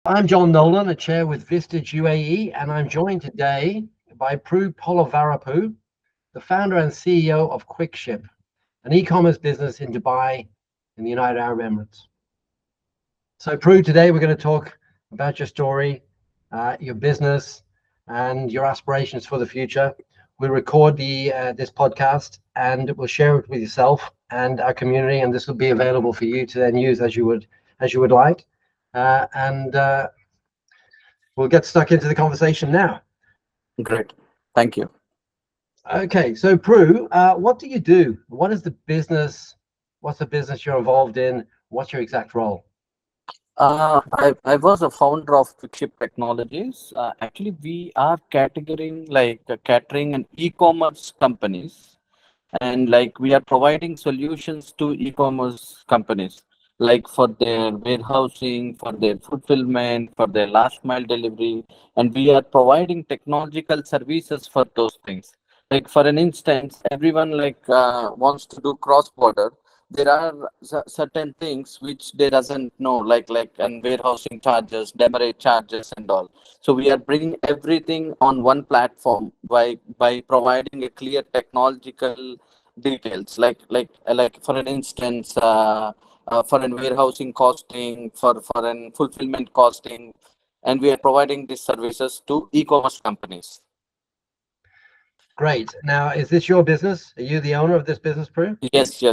I'm John Nolan, a chair with vistage.ae, and I'm joined today by Polavarapu, the founder and CEO of QuickShip, an e-commerce business in Dubai in the United Arab Emirates. So Prue, today we're going to talk about your story, your business, and your aspirations for the future. We'll record this podcast and we'll share it with yourself and our community, and this will be available for you to then use as you would like. We'll get stuck into the conversation now. Great. Thank you. Okay, so Prue, what do you do? What is the business? What's the business you're involved in? What's your exact role? I was a founder of fyp Technologies. Actually, we are catering and e-commerce companies, and we are providing solutions to e-commerce companies, like for their warehousing, for their fulfillment, for their last mile delivery, and we are providing technological services for those things. Like for an instance, everyone wants to do cross border. There are certain things which they doesn't know, and warehousing charges, demurrage charges, and all. So we are bringing everything on one platform by providing a clear technological details, for an instance, for an warehousing costing, for an fulfillment costing, and we are providing these services to e-commerce companies. Great. Now, is this your business? Are you the owner of this business, Prue? Yes.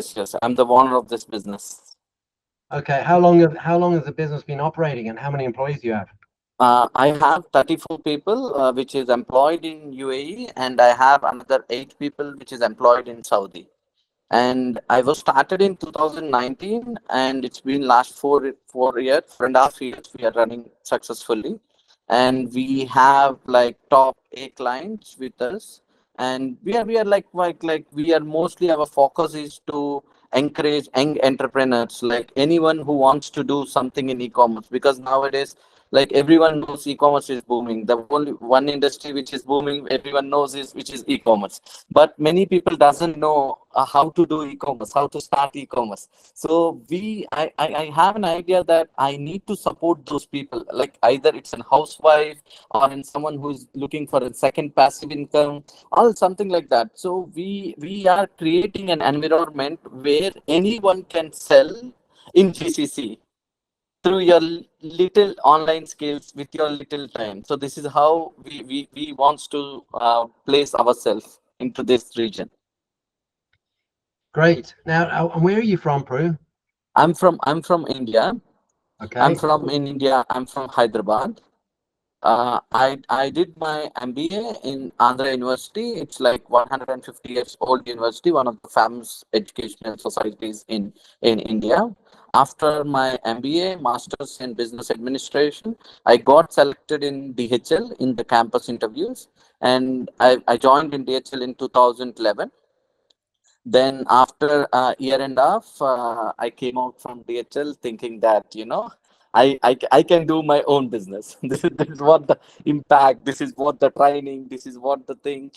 I'm the owner of this business. Okay. How long has the business been operating, and how many employees do you have? I have 34 people, which is employed in UAE, and I have another 8 people, which is employed in Saudi. And I was started in 2019, and it's been last 4.5 years. We are running successfully, and we have top A clients with us. And we are we are mostly, our focus is to encourage young entrepreneurs, like anyone who wants to do something in e-commerce, because nowadays everyone knows e-commerce is booming. The only one industry which is booming, everyone knows, is e-commerce. But many people doesn't know how to do e-commerce, how to start e-commerce. So I have an idea that I need to support those people, like either it's a housewife or in someone who's looking for a second passive income or something like that. So we are creating an environment where anyone can sell in GCC through your little online skills with your little time. So this is how we wants to place ourselves into this region. Great. Now, where are you from, Prue? I'm from India. Okay. I'm from Hyderabad. I did my MBA in Andhra University. It's 150 years old university, one of the famous educational societies in India. After my MBA, Masters in Business Administration, I got selected in DHL in the campus interviews, and I joined in DHL in 2011. Then after a year and a half, I came out from DHL thinking that, I can do my own business. This is what the impact, this is what the training, this is what the things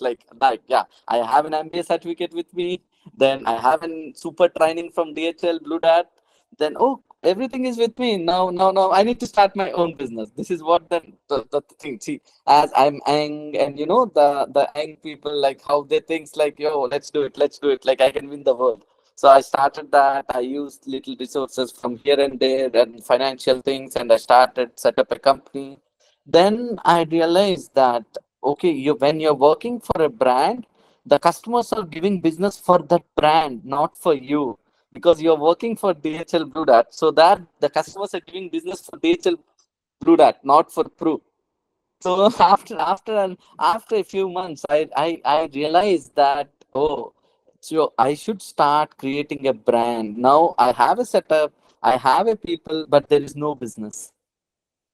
yeah, I have an MBA certificate with me. Then I have a super training from DHL Blue Dart. Then, everything is with me. Now I need to start my own business. This is what the thing. See, as I'm young, and the young people, how they think, yo, let's do it, like I can win the world. So I started that. I used little resources from here and there and financial things, and I set up a company. Then I realized that, okay, when you're working for a brand, the customers are giving business for that brand, not for you, because you're working for DHL Blue Dart, so that the customers are giving business for DHL Blue Dart, not for Prue. So after a few months, I realized that, so I should start creating a brand. Now I have a setup, I have a people, but there is no business.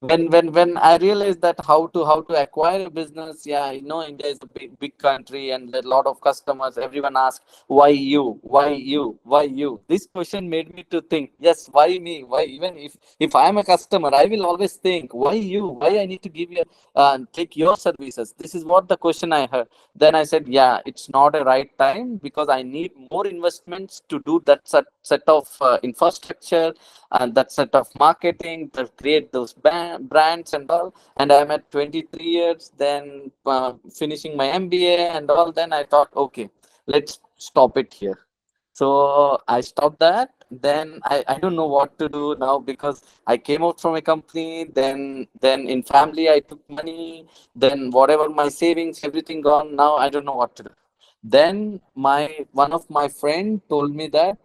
When I realized that how to acquire a business, yeah, India is a big country and a lot of customers. Everyone asks, why you, why you, why you? This question made me to think, yes, why me? Why? Even if I am a customer, I will always think, why you? Why I need to give you take your services? This is what the question I heard. Then I said, yeah, it's not a right time, because I need more investments to do that set of infrastructure and that set of marketing to create those brands brands and all, and I'm at 23 years, then finishing my MBA and all. Then I thought, okay, let's stop it here. So I stopped that. Then I don't know what to do now, because I came out from a company. Then in family I took money. Then whatever my savings, everything gone. Now I don't know what to do. Then my one of my friend told me that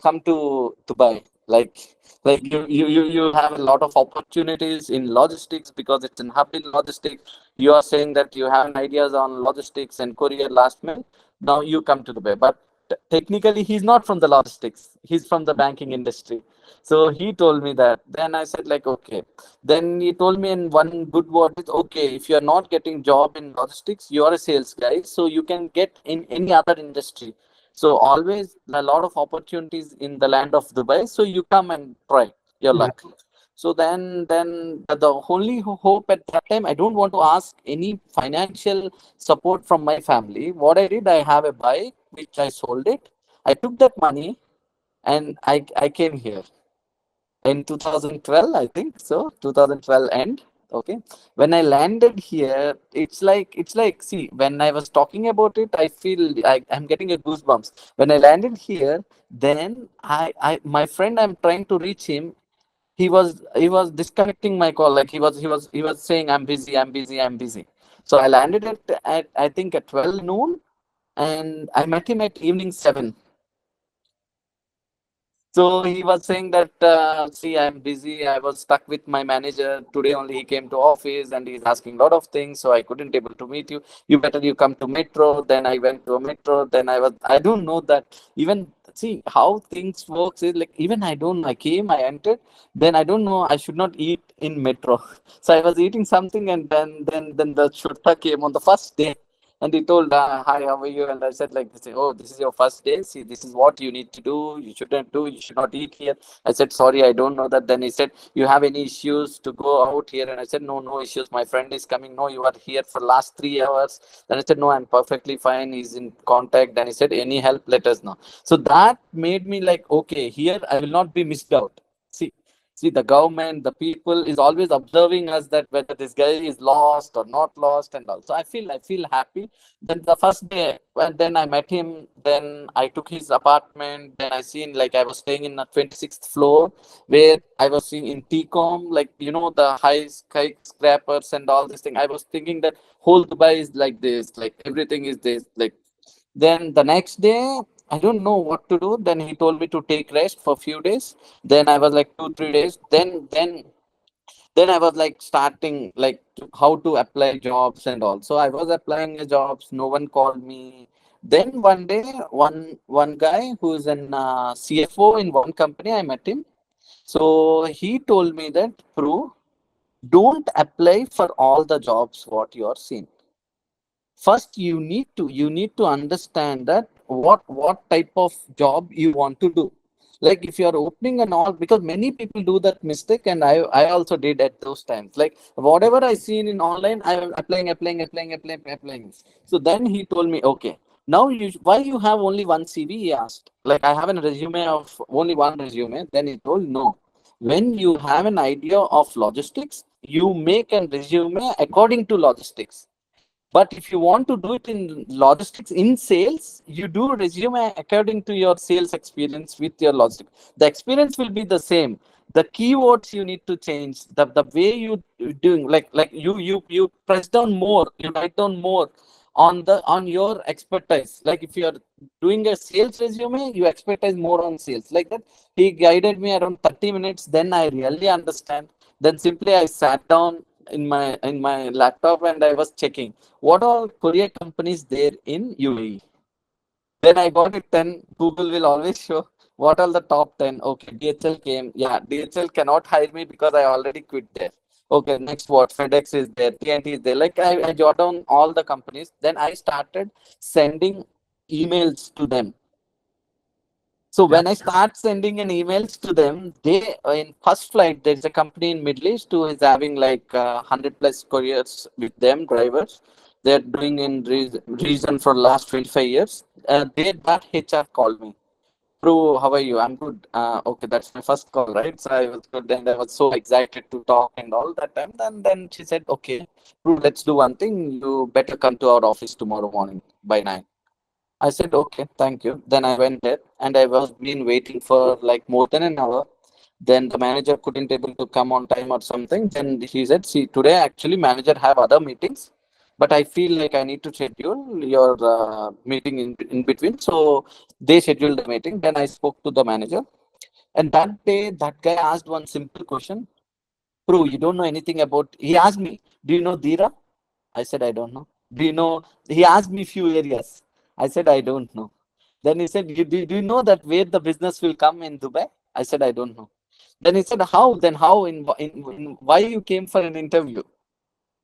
come to Dubai. Like you have a lot of opportunities in logistics, because it's in hub in logistics. You are saying that you have ideas on logistics and courier last minute. Now you come to Dubai, but technically he's not from the logistics. He's from the banking industry. So he told me that. Then I said like, okay. Then he told me in one good word is, okay, if you are not getting job in logistics, you are a sales guy, so you can get in any other industry. So always a lot of opportunities in the land of Dubai. So you come and try your Yeah. luck. So then the only hope at that time, I don't want to ask any financial support from my family. What I did, I have a bike which I sold it. I took that money and I came here in 2012, I think so. 2012 end. Okay. When I landed here, it's like see, when I was talking about it, I feel I'm getting a goosebumps. When I landed here, then I my friend, I'm trying to reach him. He was disconnecting my call. Like he was saying, I'm busy, I'm busy, I'm busy. So I landed at I think at 12 noon, and I met him at evening 7. So he was saying that, see, I'm busy. I was stuck with my manager. Today only he came to office and he's asking a lot of things. So I couldn't able to meet you. You come to metro. Then I went to a metro. I don't know that even, see how things works is like, even I came, I entered. Then I don't know, I should not eat in metro. So I was eating something, and then the shurta came on the first day. And he told, hi, how are you? And I said like this, oh, this is your first day. See, this is what you need to do. You shouldn't do. You should not eat here. I said, sorry, I don't know that. Then he said, you have any issues to go out here? And I said, no, no issues. My friend is coming. No, you are here for last 3 hours. Then I said, no, I'm perfectly fine. He's in contact. Then he said, any help, let us know. So that made me like, okay, here I will not be missed out. See, the government, the people is always observing us, that whether this guy is lost or not lost and all. So I feel happy. Then the first day, well, then I met him. Then I took his apartment. Then I seen, like, I was staying in the 26th floor, where I was seeing in TCOM, like, the high skyscrapers and all this thing. I was thinking that whole Dubai is like this, like everything is this, like. Then the next day, I don't know what to do. Then he told me to take rest for a few days. Then I was like 2 3 days. Then I was like starting like how to apply jobs and all. So I was applying jobs. No one called me. Then one day, one guy who is an CFO in one company, I met him. So he told me that, Prue, don't apply for all the jobs what you are seeing. First, you need to understand that what type of job you want to do. Like if you are opening and all, because many people do that mistake, and I also did at those times. Like whatever I seen in online, I am applying. So then he told me, okay, now why you have only one CV? He asked. Like I have a resume of only one resume. Then he told, no. When you have an idea of logistics, you make a resume according to logistics. But if you want to do it in logistics in sales, you do resume according to your sales experience with your logistics. The experience will be the same. The keywords you need to change. The way you doing, like you press down more, you write down more on your expertise. Like if you are doing a sales resume, you expertise more on sales. Like that, he guided me around 30 minutes. Then I really understand. Then simply I sat down in my laptop, and I was checking what all courier companies there in UAE. Then I got it 10. Google will always show what are the top 10. Okay, DHL came. Yeah, DHL cannot hire me because I already quit there. Okay, next what? FedEx is there, TNT is there. Like I jot down all the companies. Then I started sending emails to them. So Yeah. when I start sending an emails to them, they in first flight, there's a company in Middle East who is having like 100 plus couriers with them, drivers. They're doing in region for last 25 years. That HR called me. Prue, how are you? I'm good. Okay, that's my first call, right? So I was good and I was so excited to talk and all that time. Then she said, okay, Prue, let's do one thing. You better come to our office tomorrow morning by 9. I said, okay, thank you. Then I went there and I was been waiting for like more than an hour. Then the manager couldn't able to come on time or something. Then he said, see, today actually manager have other meetings, but I feel like I need to schedule your meeting in between. So they scheduled the meeting. Then I spoke to the manager. And that day, that guy asked one simple question. Prue, you don't know anything about, he asked me, do you know Dira? I said, I don't know. Do you know? He asked me few areas. I said, I don't know. Then he said, do you know that where the business will come in Dubai? I said, I don't know. Then he said, how? Then how? In why you came for an interview?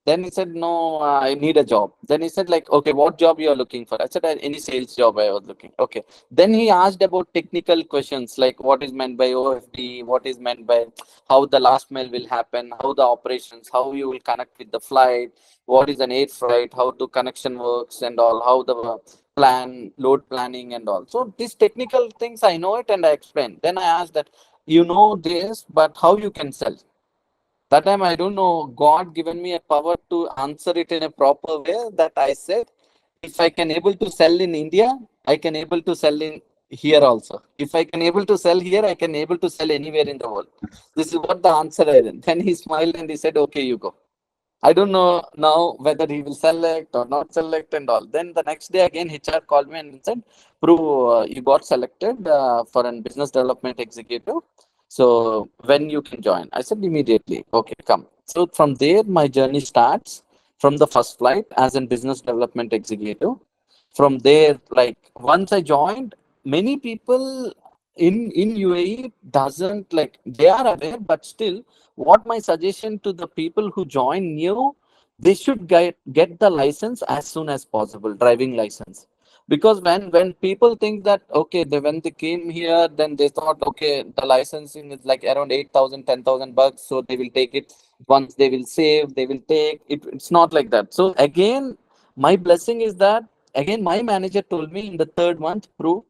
Then he said, no, I need a job. Then he said, like, okay, what job you are looking for? I said, any sales job I was looking. Okay. Then he asked about technical questions, like what is meant by OFD, what is meant by how the last mile will happen, how the operations, how you will connect with the flight, what is an air flight, how the connection works and all, how the plan, load planning and all. So these technical things, I know it and I explained. Then I asked that, you know this, but how you can sell? That time I don't know, God given me a power to answer it in a proper way that I said, if I can able to sell in India, I can able to sell in here also. If I can able to sell here, I can able to sell anywhere in the world. This is what the answer I did. Then he smiled and he said, okay, you go. I don't know now whether he will select or not select and all. Then the next day again, HR called me and said, Prue, you got selected for a business development executive. So when you can join? I said immediately. Okay, come. So from there, my journey starts from the first flight as a business development executive. From there, like once I joined, many people in UAE doesn't like they are aware, but still what my suggestion to the people who join new, they should get the license as soon as possible, driving license. Because when people think that okay, when they came here, then they thought okay, the licensing is like around 8,000, 10,000 bucks, so they will take it once they will save, they will take it. It's not like that. So again, my blessing is that again my manager told me in the third month, Prove,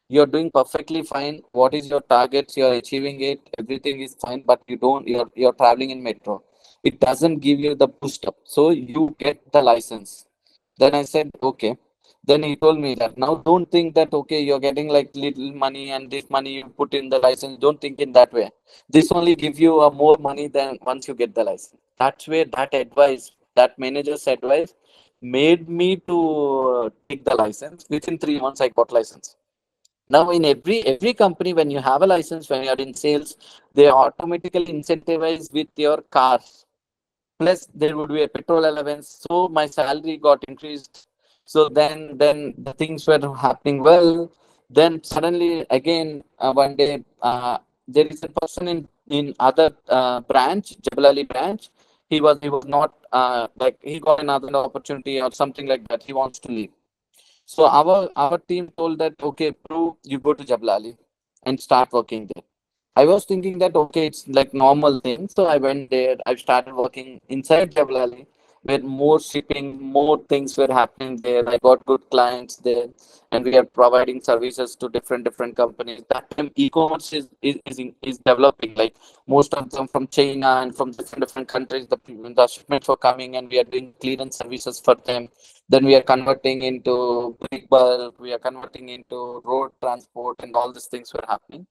you're doing perfectly fine. What is your targets? You're achieving it. Everything is fine, but you're traveling in metro. It doesn't give you the boost up. So you get the license. Then I said, okay. Then he told me that now don't think that okay, you're getting like little money and this money you put in the license. Don't think in that way. This only give you a more money than once you get the license. That's where that advice, that manager's advice made me to take the license. Within 3 months, I got license. Now, in every company, when you have a license, when you are in sales, they automatically incentivize with your cars. Plus, there would be a petrol allowance. So my salary got increased. So then the things were happening well. Then suddenly again one day there is a person in other branch, Jebel Ali branch. He was not like he got another opportunity or something like that. He wants to leave. So our team told that okay, Prue, you go to Jablali and start working there. I was thinking that okay, it's like normal thing. So I went there. I started working inside Jablali, where more shipping, more things were happening there. I got good clients there, and we are providing services to different companies. That time, e-commerce is developing. Like most of them from China and from different countries, the shipments were coming, and we are doing clearance services for them. Then we are converting into brick bulk, we are converting into road transport, and all these things were happening.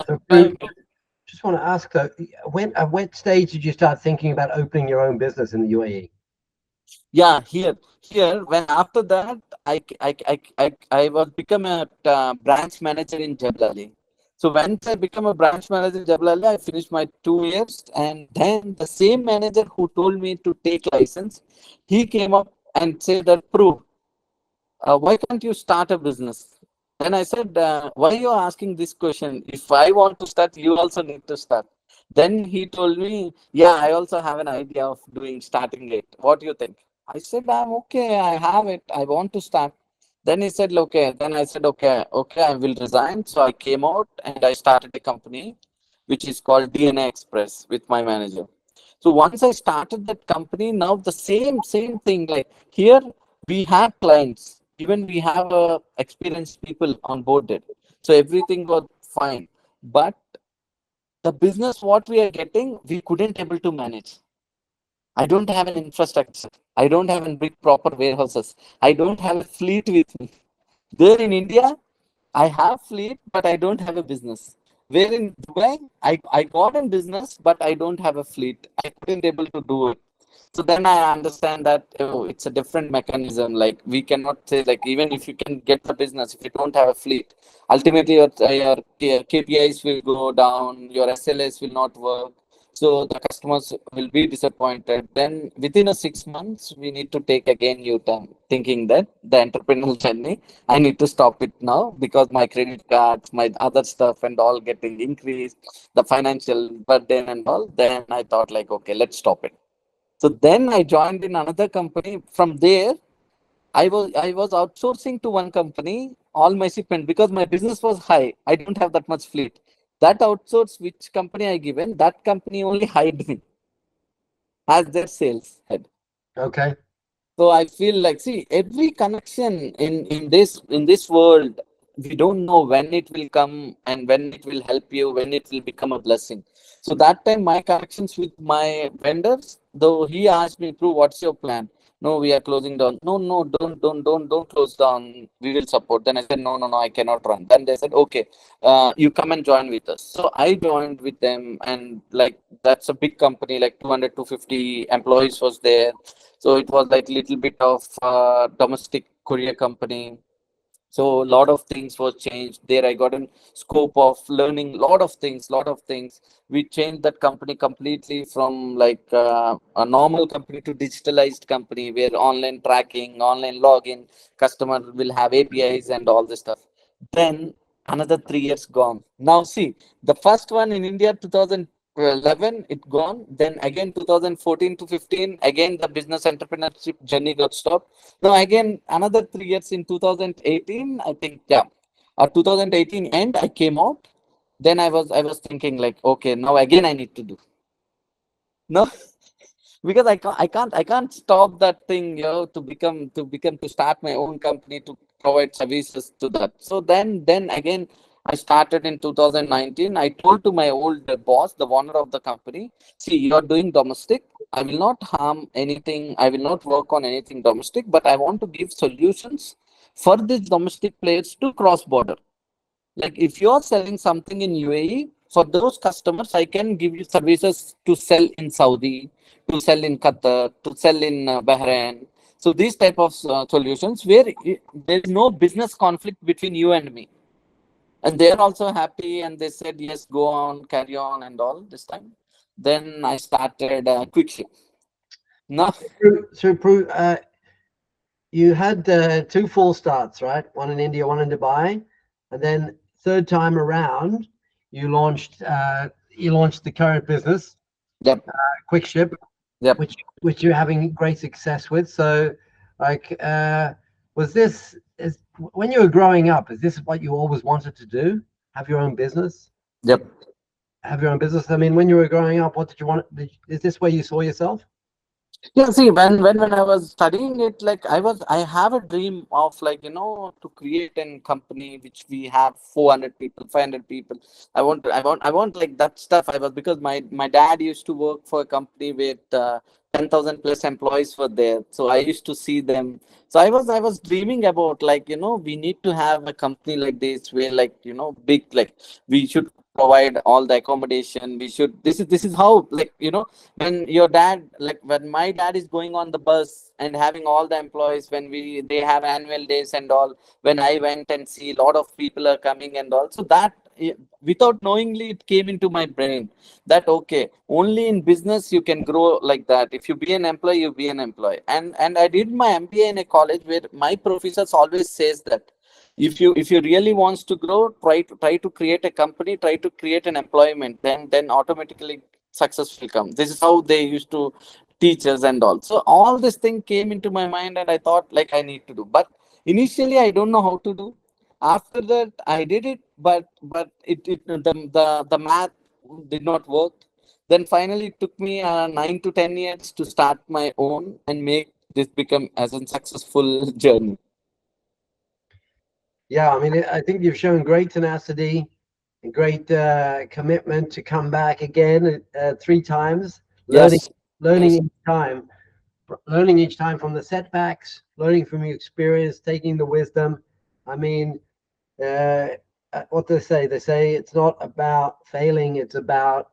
So, Prue, Time to, just want to ask though, when at what stage did you start thinking about opening your own business in the UAE? yeah, here, when after that, I was become a branch manager in Jablali. So once I become a branch manager in Jablali, I finished my 2 years, and then the same manager who told me to take license, he came up and said that, Prue, why can't you start a business? Then I said, why you are asking this question? If I want to start, you also need to start. Then he told me, yeah, I also have an idea of doing starting it. What do you think? I said, I'm okay. I have it. I want to start. Then he said, okay. Then I said, okay, I will resign. So I came out and I started a company, which is called DNA Express with my manager. So once I started that company, now the same thing. Like here, we have clients, even we have experienced people on board it. So everything was fine. But the business what we are getting, we couldn't able to manage. I don't have an infrastructure. I don't have a big proper warehouses. I don't have a fleet with me. There in India, I have fleet, but I don't have a business. Where in Dubai, I got a business, but I don't have a fleet. I couldn't able to do it. So then I understand that it's a different mechanism. Like we cannot say like even if you can get the business, if you don't have a fleet, ultimately your KPIs will go down, your SLAs will not work. So the customers will be disappointed. Then within a 6 months, we need to take again U-turn, thinking that the entrepreneurial journey, I need to stop it now because my credit cards, my other stuff and all getting increased, the financial burden and all. Then I thought like, okay, let's stop it. So then I joined in another company. From there, I was outsourcing to one company all my shipment because my business was high. I don't have that much fleet. That outsource which company I given, that company only hired me as their sales head. Okay. So I feel like, see, every connection in this world, we don't know when it will come and when it will help you, when it will become a blessing. So that time, my connections with my vendors, though he asked me, "Prue, what's your plan?" No, we are closing down. No, no, don't close down. We will support. Then I said, no, no, no, I cannot run. Then they said, okay, you come and join with us. So I joined with them, and like that's a big company, like 200 to 50 employees was there. So it was like little bit of domestic courier company. So a lot of things was changed there. I got a scope of learning lot of things. We changed that company completely from like a normal company to digitalized company where online tracking, online login, customer will have APIs and all this stuff. Then another 3 years gone. Now see, the first one in India 2011 it gone. Then again 2014 to 15 again the business entrepreneurship journey got stopped. Now again another 3 years in 2018, I think, yeah, or 2018 end I came out. Then I was thinking like, okay, now again I need to do. No, because I can't stop that thing, to start my own company to provide services to that. So then again I started in 2019. I told to my old boss, the owner of the company, see, you're doing domestic. I will not harm anything. I will not work on anything domestic, but I want to give solutions for these domestic players to cross border. Like if you're selling something in UAE, for those customers, I can give you services to sell in Saudi, to sell in Qatar, to sell in Bahrain. So these type of solutions where there is no business conflict between you and me. And they're also happy and they said, yes, go on, carry on and all this time. Then I started Quick Ship. No, You had two full starts, right? One in India, one in Dubai, and then third time around, you launched the current business, yep, Quick Ship, yep. which you're having great success with. So, like, was this is when you were growing up? Is this what you always wanted to do? Have your own business? Yep. Have your own business? I mean, when you were growing up, what did you want? Is this where you saw yourself? Yeah, see, when I was studying it, like I have a dream of like, to create a company which we have 400 people, 500 people. I want like that stuff. I was because my dad used to work for a company with 10,000 plus employees were there. So I used to see them. So I was dreaming about like, we need to have a company like this where like, big, like we should provide all the accommodation. We should, this is how like, when your dad, like when my dad is going on the bus and having all the employees, when they have annual days and all, when I went and see a lot of people are coming and all, so that without knowingly it came into my brain that okay, only in business you can grow like that. If you be an employee, you be an employee. And I did my MBA in a college where my professors always says that if you really wants to grow, try to create a company, try to create an employment, then automatically success will come. This is how they used to teach us and all. So all this thing came into my mind and I thought like I need to do. But initially I don't know how to do. After that I did it, but the math did not work. Then finally it took me 9 to 10 years to start my own and make this become as a successful journey. Yeah, I mean, I think you've shown great tenacity and great commitment to come back again 3 times, learning, Yes, learning yes. each time, learning each time from the setbacks, learning from your experience, taking the wisdom. I mean, uh, what they say? They say it's not about failing; it's about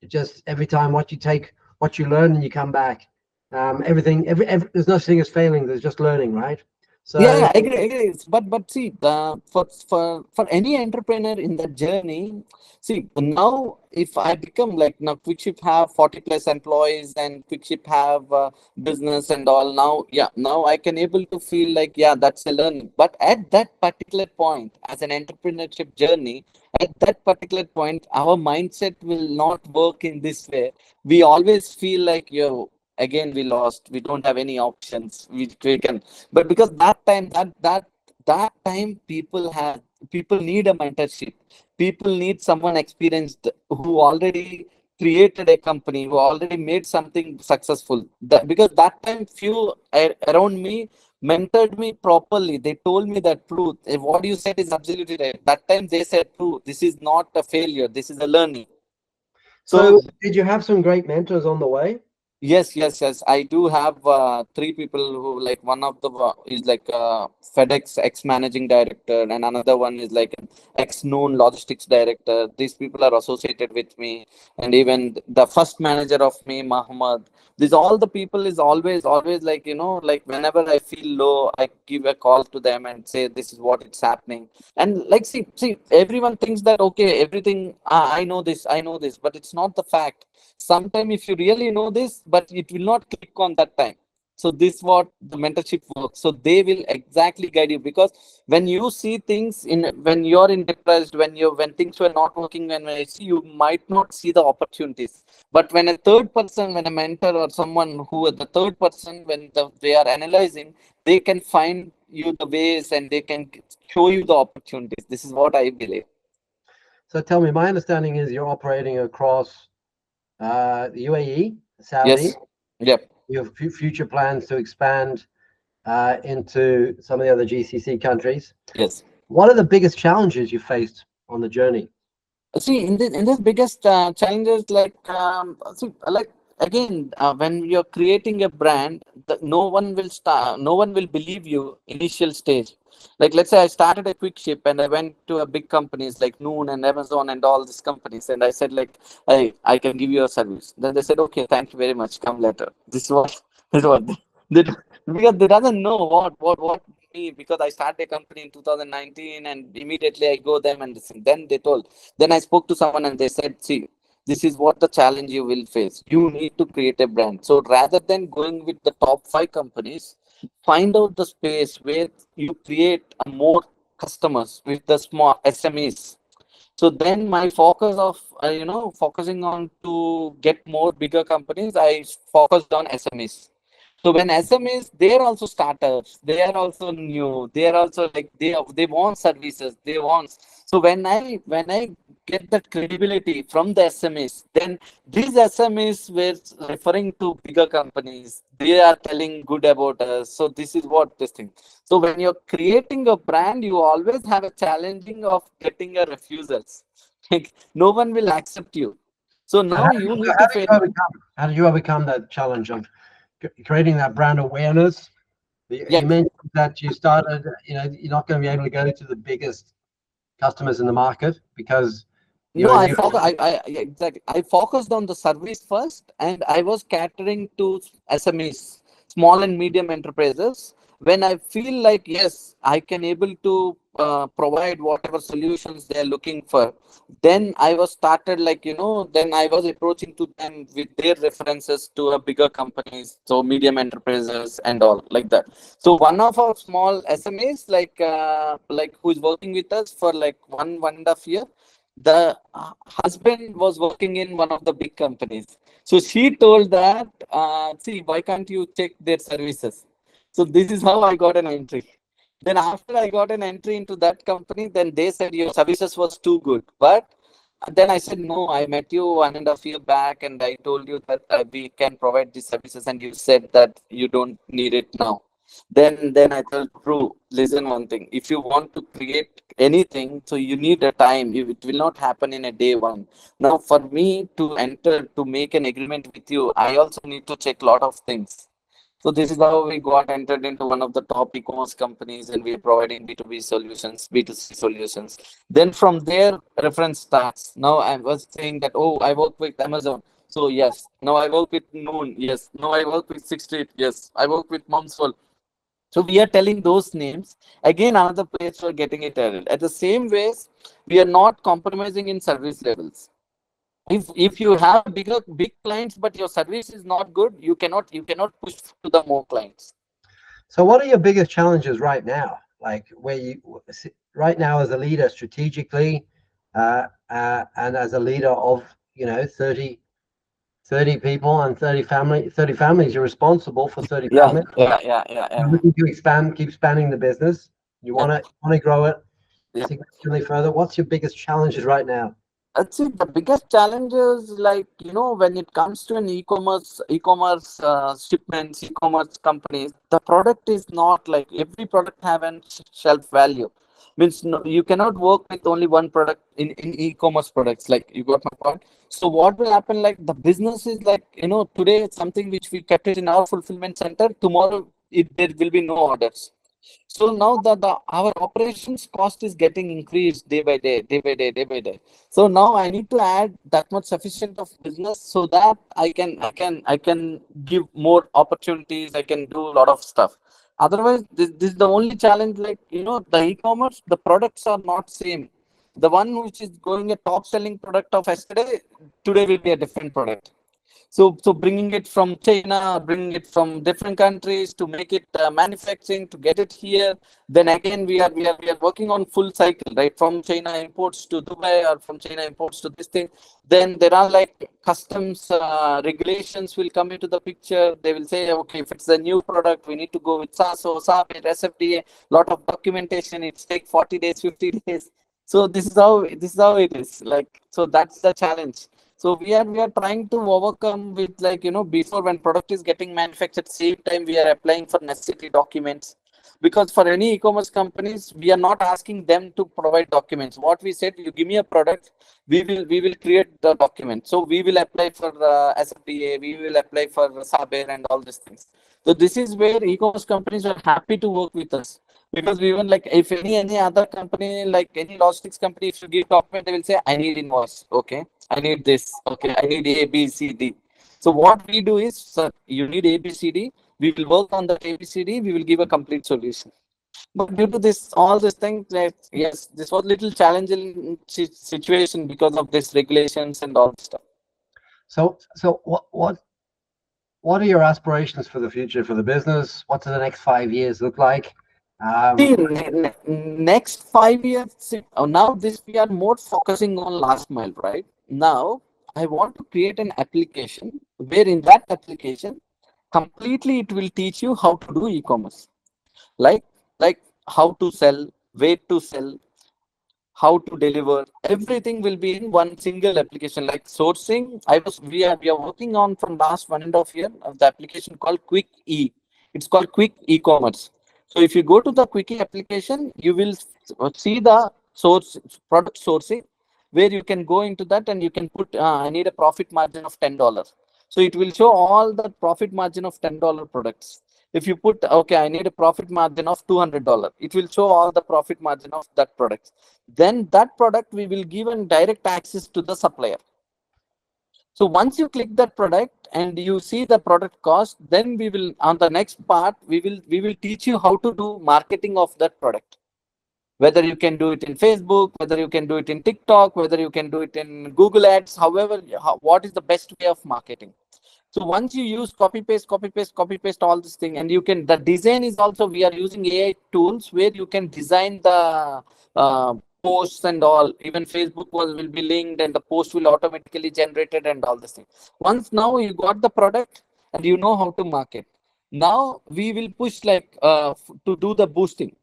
just every time what you take, what you learn, and you come back. Everything, there's no such thing as failing. There's just learning, right? Yeah, So yeah, I agree, I agree. But see, for any entrepreneur in the journey, see now if I become like now, Quickship have 40 plus employees and Quickship have business and all. Now, yeah, now I can able to feel like yeah, that's a learning. But at that particular point, as an entrepreneurship journey, at that particular point, our mindset will not work in this way. We always feel like yo, again we lost. We don't have any options. We can, but because that time people need a mentorship, people need someone experienced who already created a company, who already made something successful. Because that time few around me mentored me properly. They told me that truth. What you said is absolutely right. That time they said true, this is not a failure, this is a learning. So, So did you have some great mentors on the way? yes, yes, yes. I do have three people who like one of the is like FedEx ex-managing director, and another one is like an ex-known logistics director. These people are associated with me, and even the first manager of me, Muhammad. These all the people is always like like whenever I feel low, I give a call to them and say this is what it's happening. And like see, everyone thinks that okay, everything I know this, but it's not the fact. Sometime if you really know this, but it will not click on that time. So this what the mentorship works. So they will exactly guide you, because when you see things in, when you're in depressed, when things were not working, when I see, you might not see the opportunities. But when a third person, when a mentor or someone who the third person, when they are analyzing, they can find you the ways and they can show you the opportunities. This is what I believe. So, tell me, my understanding is you're operating across the UAE, Saudi. Yes. Yep. You have future plans to expand into some of the other GCC countries. Yes. What are the biggest challenges you faced on the journey? See, in this biggest challenges, like see, like again, when you're creating a brand, no one will believe you initial stage. Like let's say I started a quick ship and I went to a big companies like Noon and Amazon and all these companies, and I said like, I can give you a service. Then they said, okay, thank you very much, come later. This is what this is what they, because they doesn't know what me, because I started a company in 2019 and immediately I go them and listen. Then they told, then I spoke to someone and they said, see, this is what the challenge you will face. You need to create a brand. So rather than going with the top five companies, find out the space where you create a more customers with the small SMEs. So then my focus of, focusing on to get more bigger companies, I focused on SMEs. So when SMEs, they are also startups, they are also new, they are also like they want services, they want. So when I get that credibility from the SMEs, then these SMEs were referring to bigger companies. They are telling good about us. So this is what this thing. So when you're creating a brand, you always have a challenging of getting a refusals. Like no one will accept you. So So now you so need how to did fail. you overcome? How did you overcome that challenge of creating that brand awareness? You Yep. mentioned that you started. You're not going to be able to go to the biggest customers in the market because No, you're new. yeah, exactly. I focused on the service first, and I was catering to SMEs, small and medium enterprises. When I feel like yes, I can able to provide whatever solutions they are looking for, then I was started like then I was approaching to them with their references to a bigger companies, so medium enterprises and all like that. So one of our small SMEs, like who is working with us for like one and a half year, the husband was working in one of the big companies. So she told that, see, why can't you check their services? So this is how I got an entry. Then after I got an entry into that company, then they said your services was too good. But then I said, no, I met you 1.5 years back and I told you that we can provide these services and you said that you don't need it now. Then I told Prue, listen one thing. If you want to create anything, so you need a time. It will not happen in a day one. Now, for me to enter to make an agreement with you, I also need to check a lot of things. So this is how we got entered into one of the top e-commerce companies, and we're providing B2B solutions, B2C solutions. Then from there, reference starts. Now I was saying that, oh, I work with Amazon. So yes. Now I work with Noon. Yes. Now I work with Six Street. Yes. I work with Momswell. So we are telling those names. Again, another place for getting it added. At the same ways, we are not compromising in service levels. If you have big clients but your service is not good, you cannot push to the more clients. So what are your biggest challenges right now? Like where you right now as a leader strategically, and as a leader of, 30 people and 30 families, you're responsible for 30 Yeah, families. You're yeah. looking to expand, keep expanding the business. You Yeah, want to grow it yeah. significantly further. What's your biggest challenges right now? I'd say the biggest challenge is, like, when it comes to an e-commerce shipments, e-commerce companies, the product is not like every product have an shelf value. Means no, you cannot work with only one product in e-commerce products. Like, you got my point. So what will happen? Like, the business is like, today it's something which we kept it in our fulfillment center. Tomorrow there will be no orders. So now the our operations cost is getting increased day by day, day by day, day by day. So now I need to add that much sufficient of business so that I can give more opportunities. I can do a lot of stuff. Otherwise, this is the only challenge. Like, the e-commerce, the products are not same. The one which is going a top selling product of yesterday, today will be a different product. So bringing it from China, bringing it from different countries to make it manufacturing to get it here. Then again, we are working on full cycle, right? From China imports to Dubai, or from China imports to this thing. Then there are like customs regulations will come into the picture. They will say, okay, if it's a new product, we need to go with SASO, SAP, SFDA. Lot of documentation. It's take 40 days, 50 days. So this is how it is. Like, so that's the challenge. So we are trying to overcome with, like, before, when product is getting manufactured, same time we are applying for necessity documents. Because for any e-commerce companies, we are not asking them to provide documents. What we said, you give me a product, we will create the document. So we will apply for SFDA, we will apply for Saber and all these things. So this is where e-commerce companies are happy to work with us. Because we even, like, if any other company, like any logistics company, if you give document, they will say, I need invoice. Okay. I need this. Okay. I need A, B, C, D. So what we do is, sir, you need A, B, C, D. We will work on that A, B, C, D. We will give a complete solution. But due to this, all these things, like, yes, this was little challenging situation because of this regulations and all this stuff. So what are your aspirations for the future for the business? What do the next 5 years look like? See, next 5 years, now this we are more focusing on last mile, right? Now, I want to create an application where in that application, completely it will teach you how to do e-commerce. Like, like how to sell, where to sell, how to deliver, everything will be in one single application. Like sourcing, we are working on from last 1.5 year of the application called Quick E. It's called Quick E-commerce. So if you go to the Quick E application, you will see the source product sourcing, where you can go into that and you can put, I need a profit margin of $10. So it will show all the profit margin of $10 products. If you put, okay, I need a profit margin of $200, it will show all the profit margin of that product. Then that product we will give an direct access to the supplier. So once you click that product and you see the product cost, then we will, on the next part, we will teach you how to do marketing of that product. Whether you can do it in Facebook, whether you can do it in TikTok, whether you can do it in Google Ads, however, what is the best way of marketing. So once you use copy paste all this thing, and you can, the design is also, we are using AI tools where you can design the uh, posts and all. Even Facebook will be linked, and the post will automatically generated and all this thing. Once now you got the product and you know how to market. Now we will push, like, to do the boosting,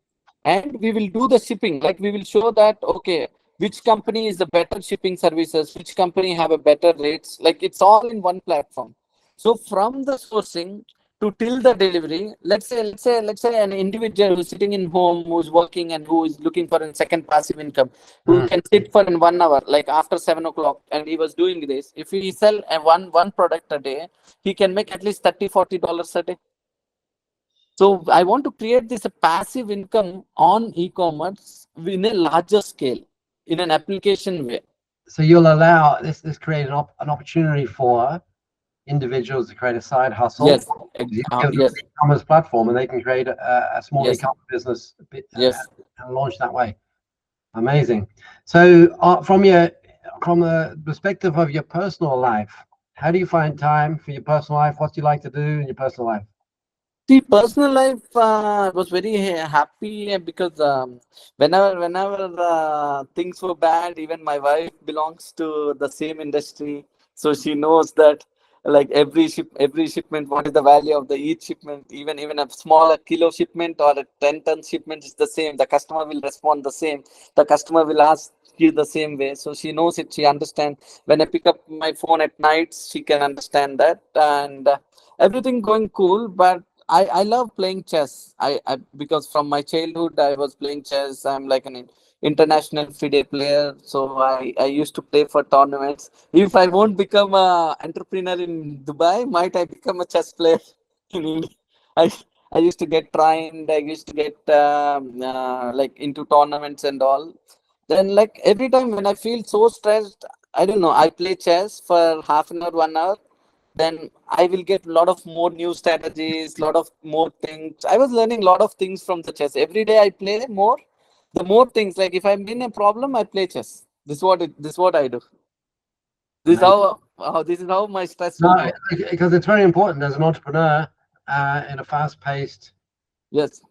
and we will do the shipping. Like, we will show that, okay, which company is the better shipping services, which company have a better rates. Like, it's all in one platform. So from the sourcing to till the delivery. Let's say an individual who's sitting in home, who's working and who is looking for a second passive income, who can sit for in 1 hour, like after 7 o'clock, and he was doing this. If he sell a one product a day, he can make at least $30-40 a day. So I want to create this passive income on e-commerce in a larger scale, in an application way. So you'll allow this create an opportunity for individuals to create a side hustle. Yes. You give them Yes. an e-commerce platform and they can create a small Yes. e-commerce business Yes. and launch that way. Amazing. So from the perspective of your personal life, how do you find time for your personal life? What do you like to do in your personal life? See, personal life, I was very happy because whenever things were bad, even my wife belongs to the same industry, so she knows that like every shipment, what is the value of the each shipment, even a small kilo shipment or a 10-ton shipment is the same. The customer will respond the same. The customer will ask you the same way. So she knows it. She understands. When I pick up my phone at night, she can understand that, and everything going cool. But I love playing chess. I because from my childhood I was playing chess. I'm like an international FIDE player. So I used to play for tournaments. If I won't become a entrepreneur in Dubai, might I become a chess player in India? I I used to get trained. I used to get like into tournaments and all. Then like every time when I feel so stressed, I don't know. I play chess for half an hour, 1 hour, then I will get a lot of more new strategies, lot of more things. I was learning a lot of things from the chess. Every day I play more, the more things. Like if I'm in a problem, I play chess. This is what I do. This is how my stress will No, go. because it's very important as an entrepreneur in a fast-paced Yes.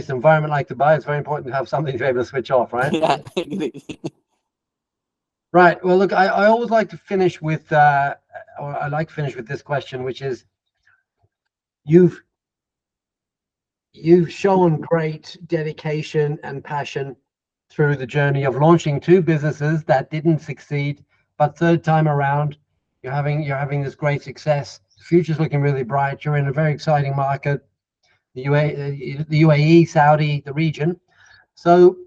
environment like Dubai. It's very important to have something to be able to switch off, right? Yeah, I agree. Right. Well, look, I always like to finish with, or I like to finish with this question, which is, you've shown great dedication and passion through the journey of launching 2 businesses that didn't succeed, but third time around, you're having this great success. The future's looking really bright. You're in a very exciting market, the UAE, Saudi, the region. So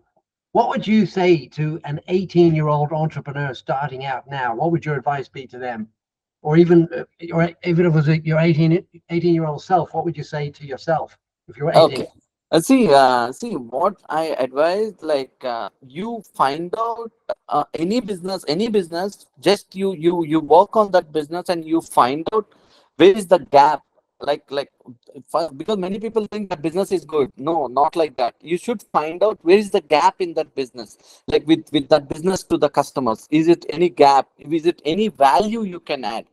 what would you say to an 18-year-old entrepreneur starting out now? What would your advice be to them? Or even if it was your 18-year-old self, what would you say to yourself if you were 18? Okay. See what I advise, like you find out any business, just you work on that business and you find out where is the gap. Like because many people think that business is good. No, not like that. You should find out where is the gap in that business. Like with that business to the customers, is it any gap? Is it any value you can add?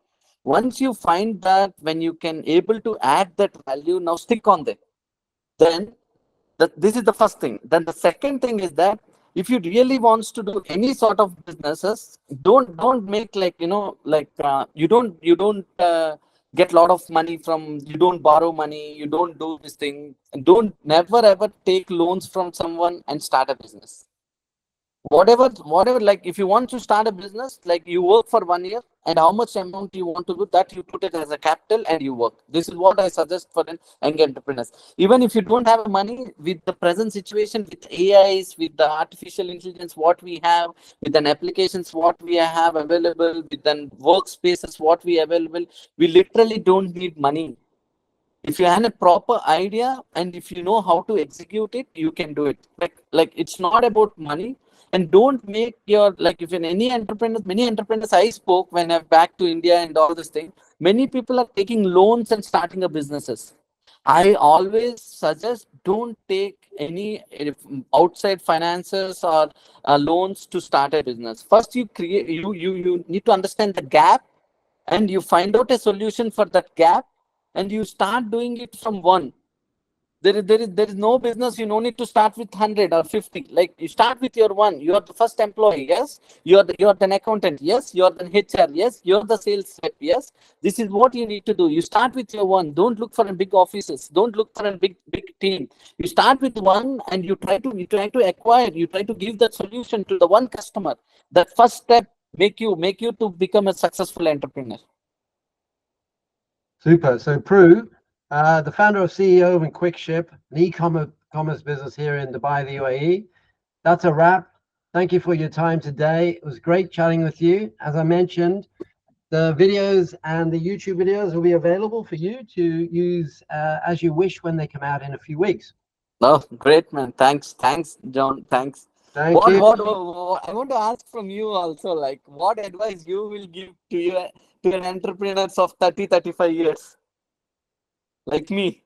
Once you find that, when you can able to add that value, now stick on that. Then this is the first thing. Then the second thing is that if you really wants to do any sort of businesses, don't make like like you don't get a lot of money from, you don't borrow money, you don't do this thing, and don't never ever take loans from someone and start a business. Whatever, like if you want to start a business, like you work for 1 year, and how much amount you want to do, that you put it as a capital and you work. This is what I suggest for an young entrepreneurs. Even if you don't have money, with the present situation, with AIs, with the artificial intelligence what we have, with an applications what we have available, with an workspaces what we available, we literally don't need money. If you have a proper idea and if you know how to execute it, you can do it. Like it's not about money. And don't make your, like if in any entrepreneurs, many entrepreneurs I spoke when I'm back to India and all this thing, many people are taking loans and starting a businesses. I always suggest, don't take any outside finances or loans to start a business. First you create, you need to understand the gap, and you find out a solution for that gap, and you start doing it from one. There is no business, you no need to start with 100 or 50. Like you start with your one. You are the first employee, yes. You are an accountant, yes. You are an HR, yes. You are the sales rep, yes. This is what you need to do. You start with your one. Don't look for a big offices, don't look for a big team. You start with one, and you try to acquire, you try to give that solution to the one customer. That first step make you to become a successful entrepreneur. Super. So Prue, the founder of CEO of QuickShip, an e-commerce business here in Dubai, the UAE. That's a wrap. Thank you for your time today. It was great chatting with you. As I mentioned, the videos and the YouTube videos will be available for you to use as you wish when they come out in a few weeks. No, great, man. Thanks, John. Thanks. Thank you. What I want to ask from you also, like, what advice you will give to an entrepreneurs of 30, 35 years, like me?